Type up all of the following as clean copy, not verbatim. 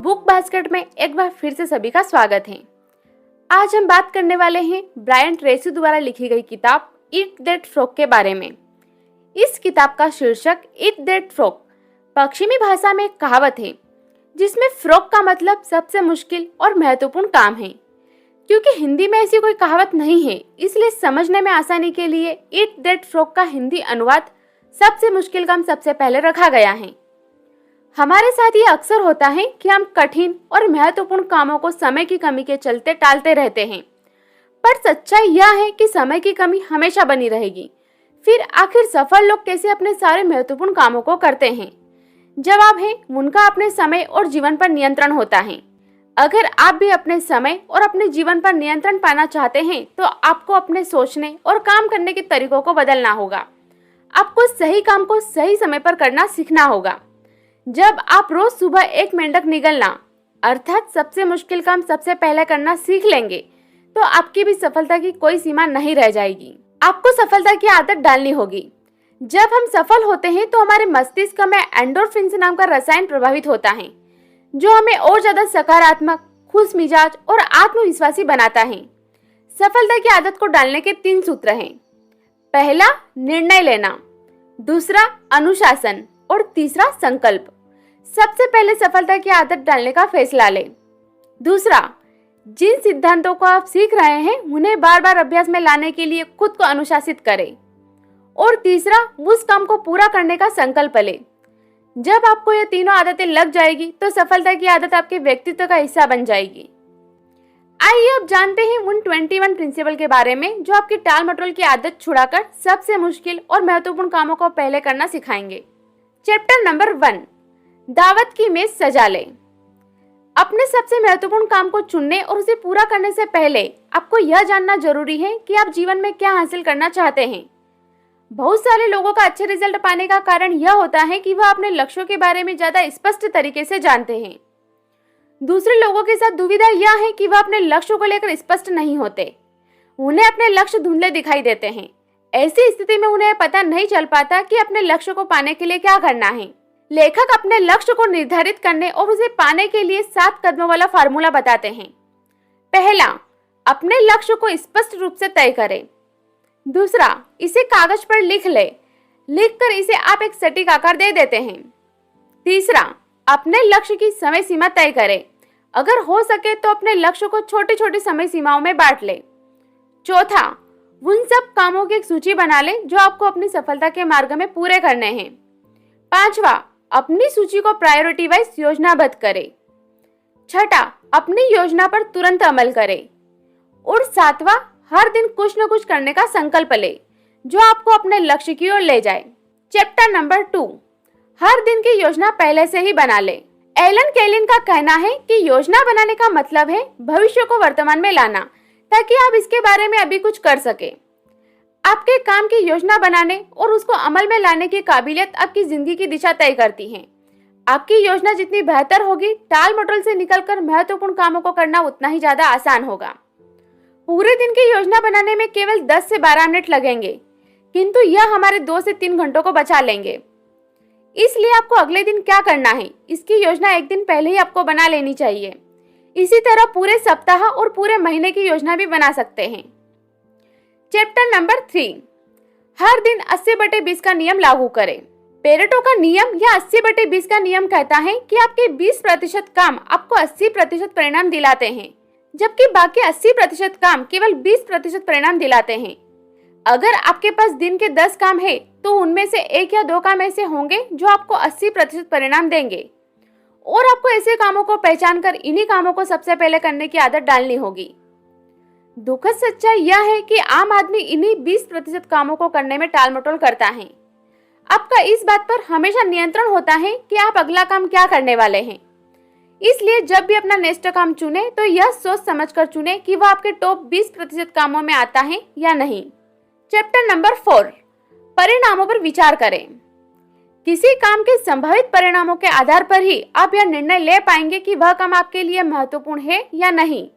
Book basket में एक बार फिर से सभी का स्वागत है। आज हम बात करने वाले हैं ब्रायन ट्रेसी द्वारा लिखी गई किताब ईट दैट फ्रॉग के बारे में। इस किताब का शीर्षक ईट दैट फ्रॉग पश्चिमी भाषा में एक कहावत है जिसमें फ्रॉग का मतलब सबसे मुश्किल और महत्वपूर्ण काम है। क्योंकि हिंदी में ऐसी कोई कहावत नहीं है, इसलिए समझने में आसानी के लिए ईट दैट फ्रॉग का हिंदी अनुवाद सबसे मुश्किल काम सबसे पहले रखा गया है। हमारे साथ ये अक्सर होता है कि हम कठिन और महत्वपूर्ण कामों को समय की कमी के चलते टालते रहते हैं, पर सच्चाई यह है कि समय की कमी हमेशा बनी रहेगी। फिर आखिर सफल लोग कैसे अपने सारे महत्वपूर्ण कामों को करते हैं? जवाब है, उनका अपने समय और जीवन पर नियंत्रण होता है। अगर आप भी अपने समय और अपने जीवन पर नियंत्रण पाना चाहते हैं तो आपको अपने सोचने और काम करने के तरीकों को बदलना होगा। आपको सही काम को सही समय पर करना सीखना होगा। जब आप रोज सुबह 1 मेंढक निगलना अर्थात सबसे मुश्किल काम सबसे पहले करना सीख लेंगे तो आपकी भी सफलता की कोई सीमा नहीं रह जाएगी। आपको सफलता की आदत डालनी होगी। जब हम सफल होते हैं तो हमारे मस्तिष्क में एंडोर्फिन नाम का रसायन प्रभावित होता है जो हमें और ज्यादा सकारात्मक, खुश मिजाज और आत्मविश्वासी बनाता है। सफलता की आदत को डालने के 3 सूत्र हैं। पहला, निर्णय लेना। दूसरा, अनुशासन। और तीसरा, संकल्प। सबसे पहले सफलता की आदत डालने का फैसला लें। दूसरा, जिन सिद्धांतों को आप सीख रहे हैं उन्हें बार बार अभ्यास में लाने के लिए खुद को अनुशासित करें। और तीसरा, उस काम को पूरा करने का संकल्प लें। जब आपको ये तीनों आदतें लग जाएगी तो सफलता की आदत आपके व्यक्तित्व का हिस्सा बन जाएगी। आइए अब जानते हैं उन 21 प्रिंसिपल के बारे में जो आपकी टाल मटोल की आदत छुड़ाकर सबसे मुश्किल और महत्वपूर्ण कामों को पहले करना सिखाएंगे। चैप्टर नंबर 1, दावत की मेज सजा ले। अपने सबसे महत्वपूर्ण काम को चुनने और उसे पूरा करने से पहले आपको यह जानना जरूरी है कि आप जीवन में क्या हासिल करना चाहते हैं। बहुत सारे लोगों का अच्छे रिजल्ट पाने का कारण यह होता है कि वह अपने लक्ष्यों के बारे में ज्यादा स्पष्ट तरीके से जानते हैं। दूसरे लोगों के साथ दुविधा यह है कि वह अपने लक्ष्यों को लेकर स्पष्ट नहीं होते। उन्हें अपने लक्ष्य धुंधले दिखाई देते हैं। ऐसी स्थिति में उन्हें पता नहीं चल पाता कि अपने लक्ष्य को पाने के लिए क्या करना है। लेखक अपने लक्ष्य को निर्धारित करने और उसे पाने के लिए 7 कदमों वाला फार्मूला बताते हैं। पहला, अपने लक्ष्य को स्पष्ट रूप से तय करें। दूसरा, इसे कागज पर लिख ले। लिखकर इसे आप एक सटीक आकार दे देते हैं। तीसरा, अपने लक्ष्य की समय सीमा तय करें। अगर हो सके तो अपने लक्ष्य को छोटी छोटी समय सीमाओं में बांट ले। चौथा, उन सब कामों की एक सूची बना ले जो आपको अपनी सफलता के मार्ग में पूरे करने हैं। पांचवा, अपनी सूची को प्रायोरिटी वाइज योजनाबद्ध करें। छठा, अपनी योजना पर तुरंत अमल करें। और सातवां, हर दिन कुछ न कुछ करने का संकल्प ले जो आपको अपने लक्ष्य की ओर ले जाए। चैप्टर नंबर 2, हर दिन की योजना पहले से ही बना ले। एलन केलिन का कहना है कि योजना बनाने का मतलब है भविष्य को वर्तमान में लाना ताकि आप इसके बारे में अभी कुछ कर सके। आपके काम की योजना बनाने और उसको अमल में लाने की काबिलियत आपकी जिंदगी की दिशा तय करती है। आपकी योजना जितनी बेहतर होगी, टाल मटोल से निकलकर महत्वपूर्ण कामों को करना उतना ही ज्यादा आसान होगा। पूरे दिन की योजना बनाने में केवल 10 से 12 मिनट लगेंगे, किंतु यह हमारे 2 से 3 घंटों को बचा लेंगे। इसलिए आपको अगले दिन क्या करना है इसकी योजना एक दिन पहले ही आपको बना लेनी चाहिए। इसी तरह पूरे सप्ताह और पूरे महीने की योजना भी बना सकते हैं। चैप्टर नंबर 3, हर दिन 80/20 का नियम लागू करें। पेरेटो का नियम या 80/20 का नियम कहता है कि आपके 20% काम आपको 80% परिणाम दिलाते हैं, जबकि बाकी 80% काम केवल 20% परिणाम दिलाते हैं। अगर आपके पास दिन के 10 काम है तो उनमें से 1 या 2 काम ऐसे होंगे जो आपको 80% परिणाम देंगे। और आपको ऐसे कामों को पहचान कर इन्हीं कामों को सबसे पहले करने की आदत डालनी होगी। दुखद सच्चाई यह है कि आम आदमी इन्हीं 20% कामों को करने में टाल मटोल करता है। आपका इस बात पर हमेशा नियंत्रण होता है कि आप अगला काम क्या करने वाले हैं। इसलिए जब भी अपना नेक्स्ट काम चुने तो यह सोच समझ कर चुने कि वह आपके टॉप 20% कामों में आता है या नहीं। चैप्टर नंबर 4, परिणामों पर विचार करें। किसी काम के संभावित परिणामों के आधार पर ही आप यह निर्णय ले पाएंगे कि वह काम आपके लिए महत्वपूर्ण है या नहीं।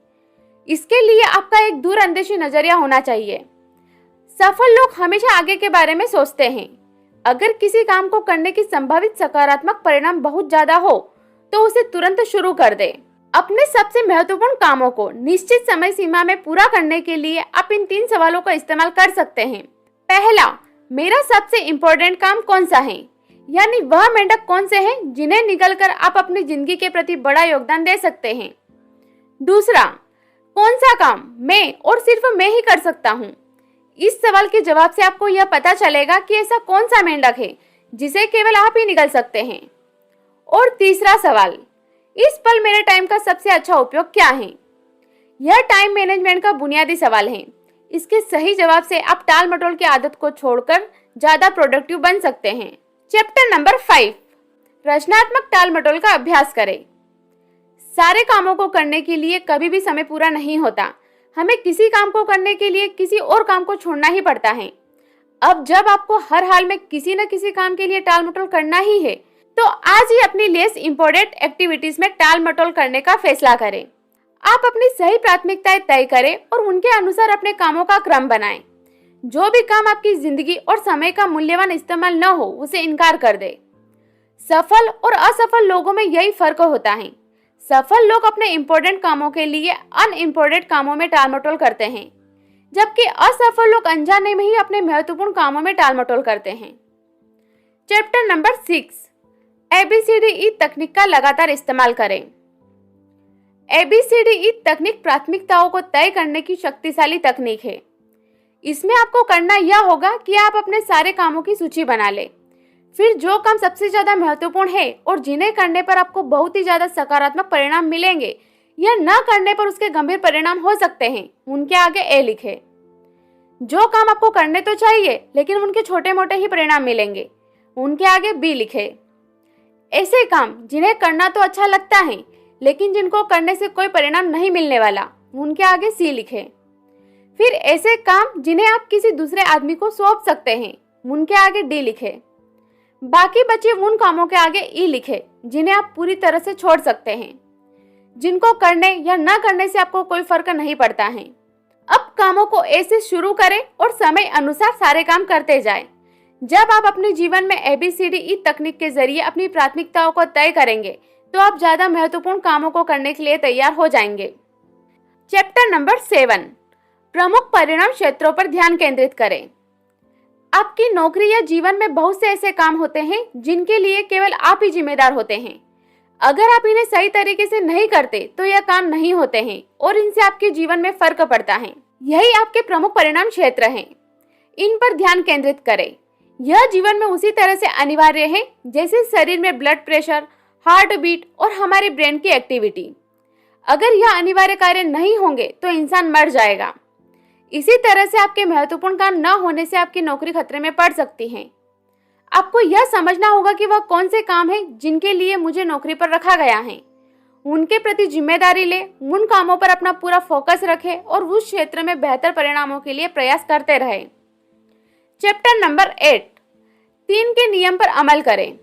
इसके लिए आपका एक दूरंदेशी नजरिया होना चाहिए। सफल लोग हमेशा आगे के बारे में सोचते हैं। अगर किसी काम को करने की संभावित सकारात्मक परिणाम बहुत ज्यादा हो तो उसे तुरंत शुरू कर दे। अपने सबसे महत्वपूर्ण कामों को निश्चित समय सीमा में पूरा करने के लिए आप इन 3 सवालों का इस्तेमाल कर सकते हैं। पहला, मेरा सबसे इम्पोर्टेंट काम कौन सा है, यानी वह मेंढक कौन से हैं जिन्हें निगलकर आप अपनी जिंदगी के प्रति बड़ा योगदान दे सकते हैं। दूसरा, कौन सा काम मैं और सिर्फ मैं ही कर सकता हूँ। इस सवाल के जवाब से आपको यह पता चलेगा कि ऐसा कौन सा मेंढक है जिसे केवल आप ही निगल सकते हैं। और तीसरा सवाल, इस पल मेरे टाइम का सबसे अच्छा उपयोग क्या है। यह टाइम मैनेजमेंट का बुनियादी सवाल है। इसके सही जवाब से आप टाल मटोल की आदत को छोड़कर ज्यादा प्रोडक्टिव बन सकते हैं। चैप्टर नंबर 5, रचनात्मक टाल मटोल का अभ्यास करें। सारे कामों को करने के लिए कभी भी समय पूरा नहीं होता। हमें किसी काम को करने के लिए किसी और काम को छोड़ना ही पड़ता है। अब जब आपको हर हाल में किसी न किसी काम के लिए टाल मटोल करना ही है, तो आज ही अपनी लेस इम्पोर्टेंट एक्टिविटीज में टाल मटोल करने का फैसला करें। आप अपनी सही प्राथमिकताएं तय करें और उनके अनुसार अपने कामों का क्रम बनाएं। जो भी काम आपकी जिंदगी और समय का मूल्यवान इस्तेमाल न हो, उसे इनकार कर दे। सफल और असफल लोगों में यही फर्क होता है। सफल लोग अपने इम्पोर्टेंट कामों के लिए अनइम्पोर्टेंट कामों में टाल मटोल करते हैं, जबकि असफल लोग अनजाने में ही अपने महत्वपूर्ण कामों में टाल मटोल करते हैं। चैप्टर नंबर 6, ABCDE तकनीक का लगातार इस्तेमाल करें। ABCDE तकनीक प्राथमिकताओं को तय करने की शक्तिशाली तकनीक है। इसमें आपको करना यह होगा कि आप अपने सारे कामों की सूची बना लें। फिर जो काम सबसे ज्यादा महत्वपूर्ण है और जिन्हें करने पर आपको बहुत ही ज्यादा सकारात्मक परिणाम मिलेंगे या न करने पर उसके गंभीर परिणाम हो सकते हैं, उनके आगे A लिखें। जो काम आपको करने तो चाहिए लेकिन उनके छोटे मोटे ही परिणाम मिलेंगे, उनके आगे B लिखें। ऐसे काम जिन्हें करना तो अच्छा लगता है लेकिन जिनको करने से कोई परिणाम नहीं मिलने वाला, उनके आगे C लिखें। फिर ऐसे काम जिन्हें आप किसी दूसरे आदमी को सौंप सकते हैं, उनके आगे D लिखें। बाकी बचे उन कामों के आगे E लिखें जिन्हें आप पूरी तरह से छोड़ सकते हैं, जिनको करने या न करने से आपको कोई फर्क नहीं पड़ता है। अब कामों को ऐसे शुरू करें और समय अनुसार सारे काम करते जाएं। जब आप अपने जीवन में ABCDE तकनीक के जरिए अपनी प्राथमिकताओं को तय करेंगे तो आप ज्यादा महत्वपूर्ण कामों को करने के लिए तैयार हो जाएंगे। चैप्टर नंबर 7, प्रमुख परिणाम क्षेत्रों पर ध्यान केंद्रित करें। आपकी नौकरी या जीवन में बहुत से ऐसे काम होते हैं जिनके लिए केवल आप ही जिम्मेदार होते हैं। अगर आप इन्हें सही तरीके से नहीं करते तो यह काम नहीं होते हैं और इनसे आपके जीवन में फर्क पड़ता है। यही आपके प्रमुख परिणाम क्षेत्र हैं। इन पर ध्यान केंद्रित करें। यह जीवन में उसी तरह से अनिवार्य है जैसे शरीर में ब्लड प्रेशर, हार्ट बीट और हमारे ब्रेन की एक्टिविटी। अगर यह अनिवार्य कार्य नहीं होंगे तो इंसान मर जाएगा। इसी तरह से आपके महत्वपूर्ण काम न होने से आपकी नौकरी खतरे में पड़ सकती है। आपको यह समझना होगा कि वह कौन से काम हैं जिनके लिए मुझे नौकरी पर रखा गया है। उनके प्रति जिम्मेदारी ले, उन कामों पर अपना पूरा फोकस रखें और उस क्षेत्र में बेहतर परिणामों के लिए प्रयास करते रहें। चैप्टर नंबर 8, 3 के नियम पर अमल करें।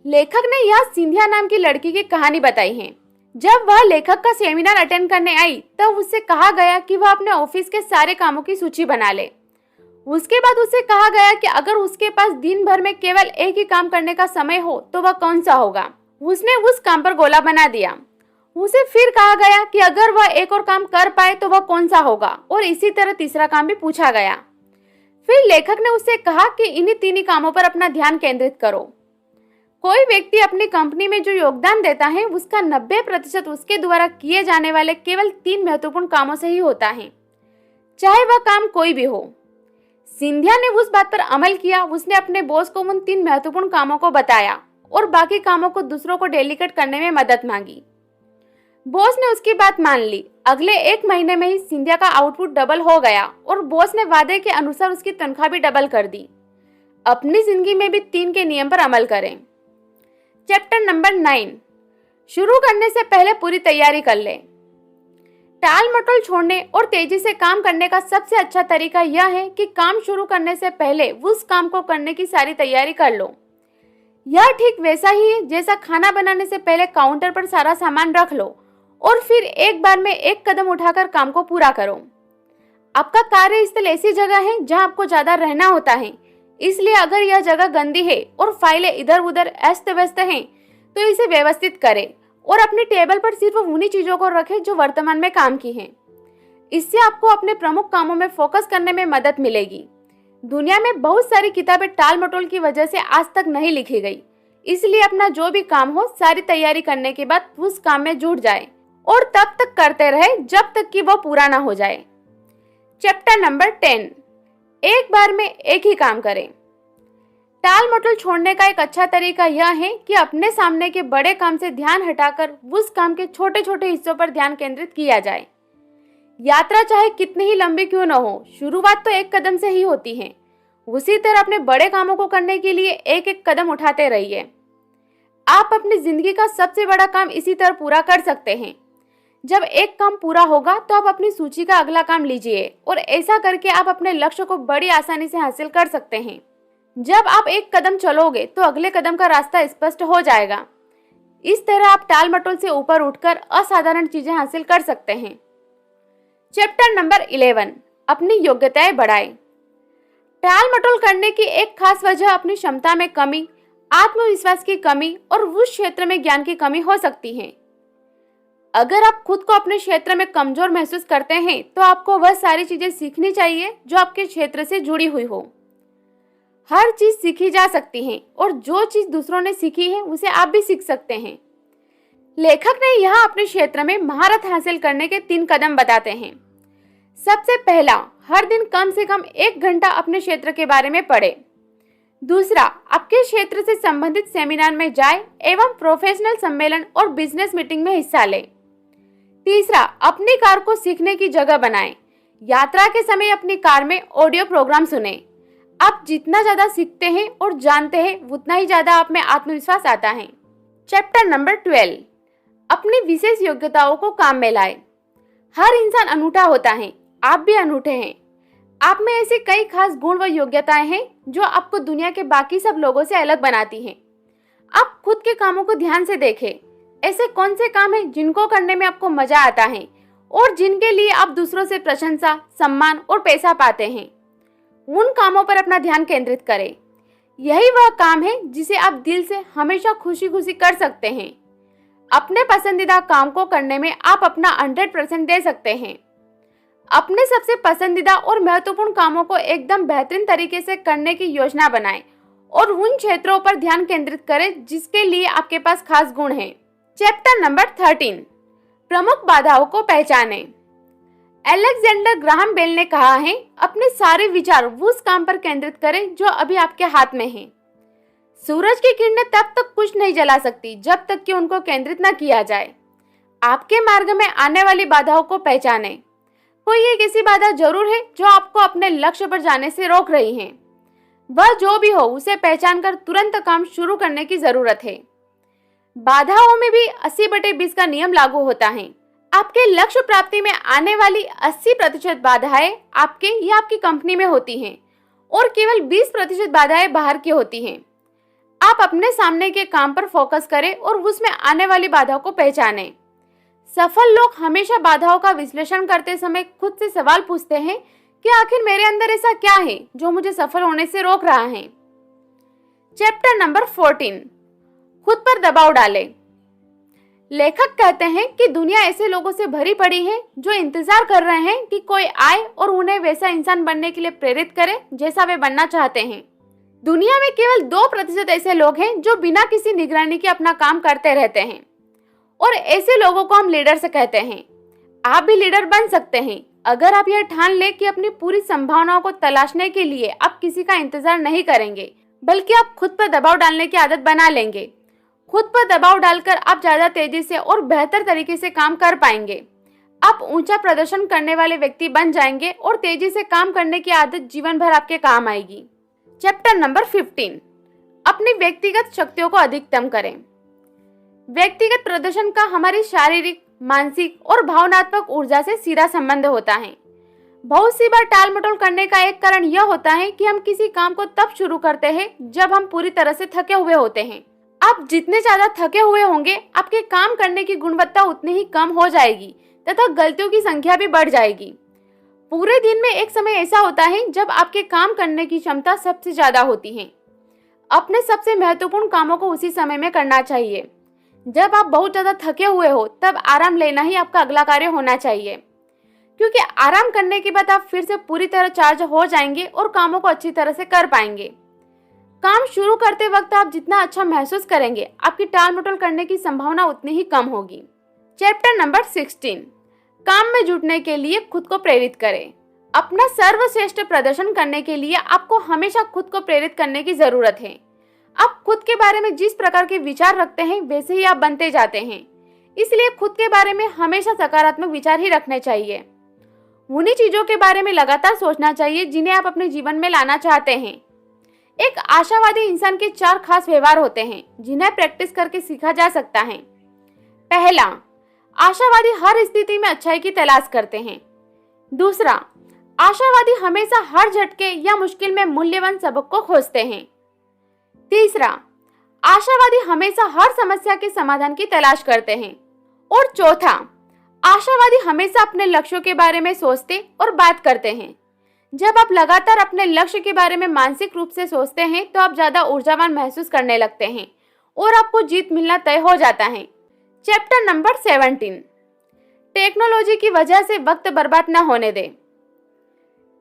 लेखक ने यह सिंधिया नाम की लड़की की कहानी बताई है। जब वह लेखक का सेमिनार अटेंड करने आई तब उससे कहा गया कि वह अपने ऑफिस के सारे कामों की सूची बना ले। उसके बाद उसे कहा गया कि अगर उसके पास दिन भर में केवल एक ही काम करने का समय हो तो वह कौन सा होगा। उसने उस काम पर गोला बना दिया। उसे फिर कहा गया कि अगर वह एक और काम कर पाए तो वह कौन सा होगा, और इसी तरह तीसरा काम भी पूछा गया। फिर लेखक ने उससे कहा कि इन्हीं 3 ही कामों पर अपना ध्यान केंद्रित करो। कोई व्यक्ति अपनी कंपनी में जो योगदान देता है उसका 90% उसके द्वारा किए जाने वाले केवल 3 महत्वपूर्ण कामों से ही होता है, चाहे वह काम कोई भी हो। सिंधिया ने उस बात पर अमल किया। उसने अपने बॉस को उन 3 महत्वपूर्ण कामों को बताया और बाकी कामों को दूसरों को डेलीगेट करने में मदद मांगी। बॉस ने उसकी बात मान ली। अगले 1 महीने में ही सिंधिया का आउटपुट डबल हो गया और बॉस ने वादे के अनुसार उसकी तनख्वाह भी डबल कर दी। अपनी जिंदगी में भी 3 के नियम पर अमल करें। चैप्टर नंबर 9, शुरू करने से पहले पूरी तैयारी कर लें। टाल मटोल छोड़ने और तेजी से काम करने का सबसे अच्छा तरीका यह है कि काम शुरू करने से पहले उस काम को करने की सारी तैयारी कर लो। यह ठीक वैसा ही है जैसा खाना बनाने से पहले काउंटर पर सारा सामान रख लो और फिर एक बार में एक कदम उठाकर काम को पूरा करो। आपका कार्यस्थल ऐसी जगह है जहां आपको ज्यादा रहना होता है, इसलिए अगर यह जगह गंदी है और फाइलें इधर उधर अस्त व्यस्त हैं तो इसे व्यवस्थित करें और अपनी टेबल पर सिर्फ उन्हीं चीजों को रखें जो वर्तमान में काम की हैं। इससे आपको अपने प्रमुख कामों में फोकस करने में मदद मिलेगी। दुनिया में बहुत सारी किताबें टाल मटोल की वजह से आज तक नहीं लिखी गई, इसलिए अपना जो भी काम हो सारी तैयारी करने के बाद उस काम में जुट जाए और तब तक करते रहे जब तक कि वह पूरा ना हो जाए। चैप्टर नंबर 10, एक बार में एक ही काम करें। टाल मटोल छोड़ने का एक अच्छा तरीका यह है कि अपने सामने के बड़े काम से ध्यान हटाकर उस काम के छोटे छोटे हिस्सों पर ध्यान केंद्रित किया जाए। यात्रा चाहे कितनी ही लंबी क्यों न हो, शुरुआत तो एक कदम से ही होती है। उसी तरह अपने बड़े कामों को करने के लिए एक एक कदम उठाते रहिए। आप अपनी जिंदगी का सबसे बड़ा काम इसी तरह पूरा कर सकते हैं। जब एक काम पूरा होगा तो आप अपनी सूची का अगला काम लीजिए और ऐसा करके आप अपने लक्ष्य को बड़ी आसानी से हासिल कर सकते हैं। जब आप एक कदम चलोगे तो अगले कदम का रास्ता स्पष्ट हो जाएगा। इस तरह आप टाल मटोल से ऊपर उठकर असाधारण चीजें हासिल कर सकते हैं। चैप्टर नंबर 11, अपनी योग्यताएं बढ़ाएं। टाल मटोल करने की एक खास वजह अपनी क्षमता में कमी, आत्मविश्वास की कमी और उस क्षेत्र में ज्ञान की कमी हो सकती है। अगर आप खुद को अपने क्षेत्र में कमजोर महसूस करते हैं तो आपको वह सारी चीजें सीखनी चाहिए जो आपके क्षेत्र से जुड़ी हुई हो। हर चीज सीखी जा सकती है और जो चीज दूसरों ने सीखी है उसे आप भी सीख सकते हैं। लेखक ने यहाँ अपने क्षेत्र में महारत हासिल करने के 3 कदम बताते हैं। सबसे पहला, हर दिन कम से कम 1 घंटा अपने क्षेत्र के बारे में पढ़ें। दूसरा, आपके क्षेत्र से संबंधित सेमिनार में जाएं एवं प्रोफेशनल सम्मेलन और बिजनेस मीटिंग में हिस्सा लें। तीसरा, अपनी कार को सीखने की जगह बनाएं। यात्रा के समय अपनी कार में ऑडियो प्रोग्राम सुनें। आप जितना ज्यादा सीखते हैं और जानते हैं उतना ही ज्यादा आप में आत्मविश्वास आता है। चैप्टर नंबर 12, अपनी विशेष योग्यताओं को काम में लाएं। हर इंसान अनूठा होता है, आप भी अनूठे हैं। आप में ऐसे कई खास गुण व योग्यताएं हैं जो आपको दुनिया के बाकी सब लोगों से अलग बनाती हैं। आप खुद के कामों को ध्यान से देखें। ऐसे कौन से काम हैं जिनको करने में आपको मजा आता है और जिनके लिए आप दूसरों से प्रशंसा, सम्मान और पैसा पाते हैं। उन कामों पर अपना ध्यान केंद्रित करें। यही वह काम है जिसे आप दिल से हमेशा खुशी खुशी कर सकते हैं। अपने पसंदीदा काम को करने में आप अपना 100% दे सकते हैं। अपने सबसे पसंदीदा और महत्वपूर्ण कामों को एकदम बेहतरीन तरीके से करने की योजना बनाएं और उन क्षेत्रों पर ध्यान केंद्रित करें जिसके लिए आपके पास खास गुण हैं। चैप्टर नंबर 13, प्रमुख बाधाओं को पहचानें। अलेक्जेंडर ग्राहम बेल ने कहा है, अपने सारे विचार उस काम पर केंद्रित करें जो अभी आपके हाथ में है। सूरज की किरणें तब तक कुछ नहीं जला सकती जब तक कि उनको केंद्रित न किया जाए। आपके मार्ग में आने वाली बाधाओं को पहचानें। कोई एक ऐसी बाधा जरूर है जो आपको अपने लक्ष्य पर जाने से रोक रही है। वह जो भी हो उसे पहचानकर तुरंत काम शुरू करने की जरूरत है। बाधाओं में भी 80/20 का नियम लागू होता है। आपके लक्ष्य प्राप्ति में आने वाली 80% बाधाएं आपके या आपकी कंपनी में होती हैं और केवल 20% बाधाएं बाहर की होती हैं। आप अपने सामने के काम पर फोकस करें और उसमें आने वाली बाधाओं को पहचानें। सफल लोग हमेशा बाधाओं का विश्लेषण करते समय खुद से सवाल पूछते हैं कि आखिर मेरे अंदर ऐसा क्या है जो मुझे सफल होने से रोक रहा है। चैप्टर नंबर 14, खुद पर दबाव डालें। लेखक कहते हैं कि दुनिया ऐसे लोगों से भरी पड़ी है जो इंतजार कर रहे हैं कि कोई आए और उन्हें वैसा इंसान बनने के लिए प्रेरित करे जैसा वे बनना चाहते हैं। दुनिया में केवल 2% ऐसे लोग हैं जो बिना किसी निगरानी के अपना काम करते रहते हैं और ऐसे लोगों को हम लीडर से कहते हैं। आप भी लीडर बन सकते हैं अगर आप यह ठान ले कि अपनी पूरी संभावनाओं को तलाशने के लिए आप किसी का इंतजार नहीं करेंगे, बल्कि आप खुद पर दबाव डालने की आदत बना लेंगे। खुद पर दबाव डालकर आप ज्यादा तेजी से और बेहतर तरीके से काम कर पाएंगे। आप ऊंचा प्रदर्शन करने वाले व्यक्ति बन जाएंगे और तेजी से काम करने की आदत जीवन भर आपके काम आएगी। चैप्टर नंबर 15, अपनी व्यक्तिगत शक्तियों को अधिकतम करें। व्यक्तिगत प्रदर्शन का हमारी शारीरिक, मानसिक और भावनात्मक ऊर्जा से सीधा संबंध होता है। बहुत सी बार टाल मटोल करने का एक कारण यह होता है कि हम किसी काम को तब शुरू करते हैं जब हम पूरी तरह से थके हुए होते हैं। आप जितने ज्यादा थके हुए होंगे, आपके काम करने की गुणवत्ता उतनी ही कम हो जाएगी तथा गलतियों की संख्या भी बढ़ जाएगी। पूरे दिन में एक समय ऐसा होता है जब आपके काम करने की क्षमता सबसे ज्यादा होती है। अपने सबसे महत्वपूर्ण कामों को उसी समय में करना चाहिए। जब आप बहुत ज़्यादा थके हुए हो तब आराम लेना ही आपका अगला कार्य होना चाहिए, क्योंकि आराम करने के बाद आप फिर से पूरी तरह चार्ज हो जाएंगे और कामों को अच्छी तरह से कर पाएंगे। काम शुरू करते वक्त आप जितना अच्छा महसूस करेंगे, आपकी टाल मटोल करने की संभावना उतनी ही कम होगी। चैप्टर नंबर 16, काम में जुटने के लिए खुद को प्रेरित करें। अपना सर्वश्रेष्ठ प्रदर्शन करने के लिए आपको हमेशा खुद को प्रेरित करने की जरूरत है। आप खुद के बारे में जिस प्रकार के विचार रखते हैं वैसे ही आप बनते जाते हैं, इसलिए खुद के बारे में हमेशा सकारात्मक विचार ही रखने चाहिए। उन्हीं चीजों के बारे में लगातार सोचना चाहिए जिन्हें आप अपने जीवन में लाना चाहते हैं। एक आशावादी इंसान के 4 खास व्यवहार होते हैं जिन्हें प्रैक्टिस करके सीखा जा सकता है। पहला, आशावादी हर स्थिति में अच्छाई की तलाश करते हैं। दूसरा, आशावादी हमेशा हर झटके या मुश्किल में मूल्यवान सबक को खोजते हैं। तीसरा, आशावादी हमेशा हर समस्या के समाधान की तलाश करते हैं। और चौथा, आशावादी हमेशा अपने लक्ष्यों के बारे में सोचते और बात करते हैं। जब आप लगातार अपने लक्ष्य के बारे में मानसिक रूप से सोचते हैं तो आप ज्यादा ऊर्जावान महसूस करने लगते हैं और आपको जीत मिलना तय हो जाता है। चैप्टर नंबर 17, टेक्नोलॉजी की वजह से वक्त बर्बाद न होने दें।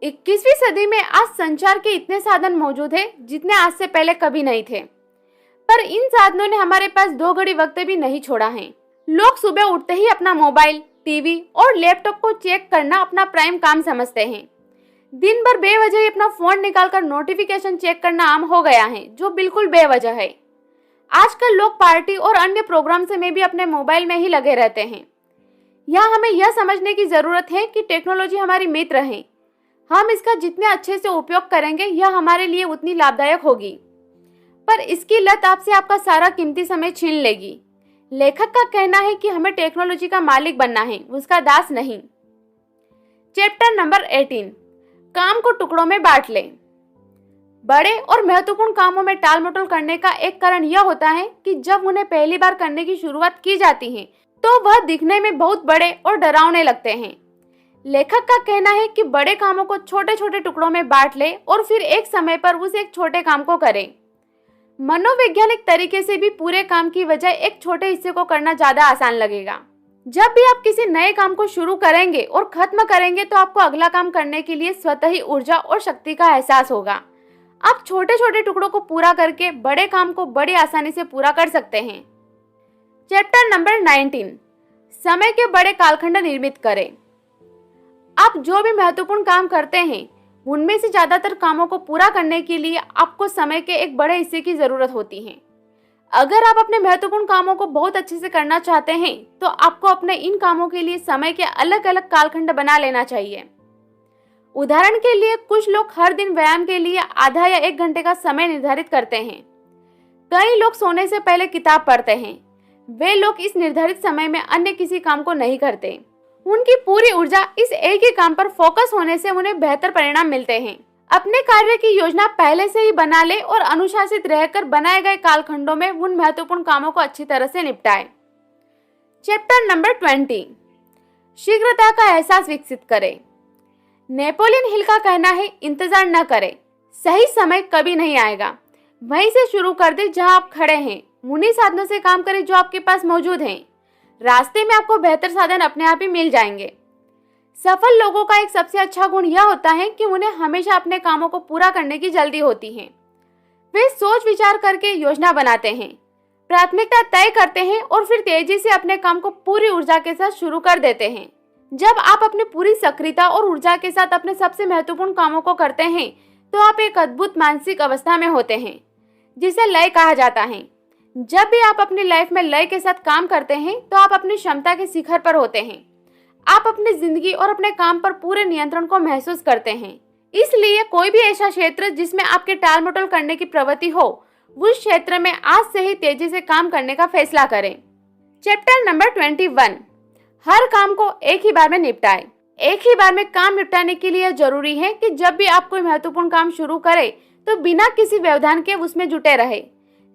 21वीं सदी में आज संचार के इतने साधन मौजूद हैं जितने आज से पहले कभी नहीं थे, पर इन साधनों ने हमारे पास 2 घड़ी वक्त भी नहीं छोड़ा है। लोग सुबह उठते ही अपना मोबाइल, टीवी और लैपटॉप को चेक करना अपना प्राइम काम समझते हैं। दिन भर बेवजह ही अपना फोन निकालकर नोटिफिकेशन चेक करना आम हो गया है, जो बिल्कुल बेवजह है। आजकल लोग पार्टी और अन्य प्रोग्राम में भी अपने मोबाइल में ही लगे रहते हैं। यहाँ हमें यह समझने की जरूरत है कि टेक्नोलॉजी हमारी मित्र है। हम इसका जितने अच्छे से उपयोग करेंगे यह हमारे लिए उतनी लाभदायक होगी, पर इसकी लत आपसे आपका सारा कीमती समय छीन लेगी। लेखक का कहना है कि हमें टेक्नोलॉजी का मालिक बनना है, उसका दास नहीं। चैप्टर नंबर 18, काम को टुकड़ों में बांट लें। बड़े और महत्वपूर्ण कामों में टाल मटोल करने का एक कारण यह होता है कि जब उन्हें पहली बार करने की शुरुआत की जाती है तो वह दिखने में बहुत बड़े और डरावने लगते हैं। लेखक का कहना है कि बड़े कामों को छोटे छोटे टुकड़ों में बांट ले और फिर एक समय पर उस एक छोटे काम को करें। मनोवैज्ञानिक तरीके से भी पूरे काम की बजाय एक छोटे हिस्से को करना ज्यादा आसान लगेगा। जब भी आप किसी नए काम को शुरू करेंगे और खत्म करेंगे तो आपको अगला काम करने के लिए स्वतः ही ऊर्जा और शक्ति का एहसास होगा। आप छोटे छोटे टुकड़ों को पूरा करके बड़े काम को बड़ी आसानी से पूरा कर सकते हैं। चैप्टर नंबर 19, समय के बड़े कालखंड निर्मित करें। आप जो भी महत्वपूर्ण काम करते हैं उनमें से ज्यादातर कामों को पूरा करने के लिए आपको समय के एक बड़े हिस्से की जरूरत होती है। अगर आप अपने महत्वपूर्ण कामों को बहुत अच्छे से करना चाहते हैं तो आपको अपने इन कामों के लिए समय के अलग अलग कालखंड बना लेना चाहिए। उदाहरण के लिए कुछ लोग हर दिन व्यायाम के लिए आधा या 1 घंटे का समय निर्धारित करते हैं। कई लोग सोने से पहले किताब पढ़ते हैं। वे लोग इस निर्धारित समय में अन्य किसी काम को नहीं करते। उनकी पूरी ऊर्जा इस एक ही काम पर फोकस होने से उन्हें बेहतर परिणाम मिलते हैं। अपने कार्य की योजना पहले से ही बना ले और अनुशासित रहकर बनाए गए कालखंडों में उन महत्वपूर्ण कामों को अच्छी तरह से निपटाएं। चैप्टर नंबर 20, शीघ्रता का एहसास विकसित करें। नेपोलियन हिल का कहना है, इंतजार न करें, सही समय कभी नहीं आएगा। वहीं से शुरू कर दे जहां आप खड़े हैं। उन्हीं साधनों से काम करें जो आपके पास मौजूद हैं। रास्ते में आपको बेहतर साधन अपने आप ही मिल जाएंगे। सफल लोगों का एक सबसे अच्छा गुण यह होता है कि उन्हें हमेशा अपने कामों को पूरा करने की जल्दी होती है। वे सोच विचार करके योजना बनाते हैं, प्राथमिकता तय करते हैं और फिर तेजी से अपने काम को पूरी ऊर्जा के साथ शुरू कर देते हैं। जब आप अपनी पूरी सक्रियता और ऊर्जा के साथ अपने सबसे महत्वपूर्ण कामों को करते हैं तो आप एक अद्भुत मानसिक अवस्था में होते हैं जिसे लय कहा जाता है। जब भी आप अपनी लाइफ में लय के साथ काम करते हैं तो आप अपनी क्षमता के शिखर पर होते हैं। आप अपनी जिंदगी और अपने काम पर पूरे नियंत्रण को महसूस करते हैं। इसलिए कोई भी ऐसा क्षेत्र जिसमें आपके टाल मटोल करने की प्रवृत्ति हो, उस क्षेत्र में आज से ही तेजी से काम करने का फैसला करें। चैप्टर नंबर 21, हर काम को एक ही बार में निपटाएं। एक ही बार में काम निपटाने के लिए जरूरी है कि जब भी आप कोई महत्वपूर्ण काम शुरू करें तो बिना किसी व्यवधान के उसमें जुटे रहे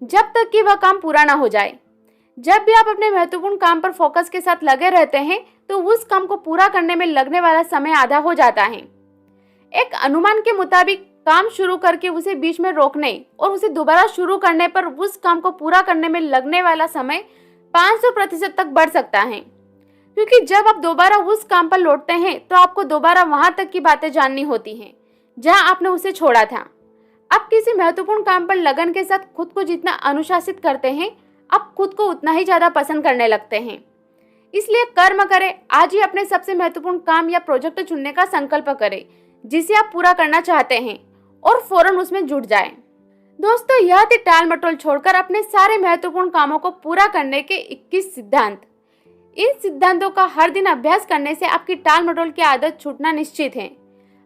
जब तक कि वह काम पूरा ना हो जाए। जब भी आप अपने महत्वपूर्ण काम पर फोकस के साथ लगे रहते हैं तो उस काम को पूरा करने में लगने वाला समय आधा हो जाता है। एक अनुमान के मुताबिक काम शुरू करके उसे बीच में रोकने और उसे दोबारा शुरू करने पर उस काम को पूरा करने में लगने वाला समय 500% तक बढ़ सकता है, क्योंकि जब आप दोबारा उस काम पर लौटते हैं तो आपको दोबारा वहां तक की बातें जाननी होती हैं जहां आपने उसे छोड़ा था। आप किसी महत्वपूर्ण काम पर लगन के साथ खुद को जितना अनुशासित करते हैं, आप खुद को उतना ही ज्यादा पसंद करने लगते हैं। इसलिए कर्म करें, आज ही अपने सबसे महत्वपूर्ण काम या प्रोजेक्ट चुनने का संकल्प करें जिसे आप पूरा करना चाहते हैं और फौरन उसमें जुट जाएं। दोस्तों, यह थे टाल मटोल छोड़कर अपने सारे महत्वपूर्ण कामों को पूरा करने के 21 सिद्धांत। इन सिद्धांतों का हर दिन अभ्यास करने से आपकी टाल मटोल की आदत छूटना निश्चित है।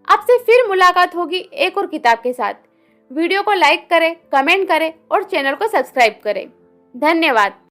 आपसे फिर मुलाकात होगी एक और किताब के साथ। वीडियो को लाइक करें, कमेंट करें और चैनल को सब्सक्राइब करें। धन्यवाद।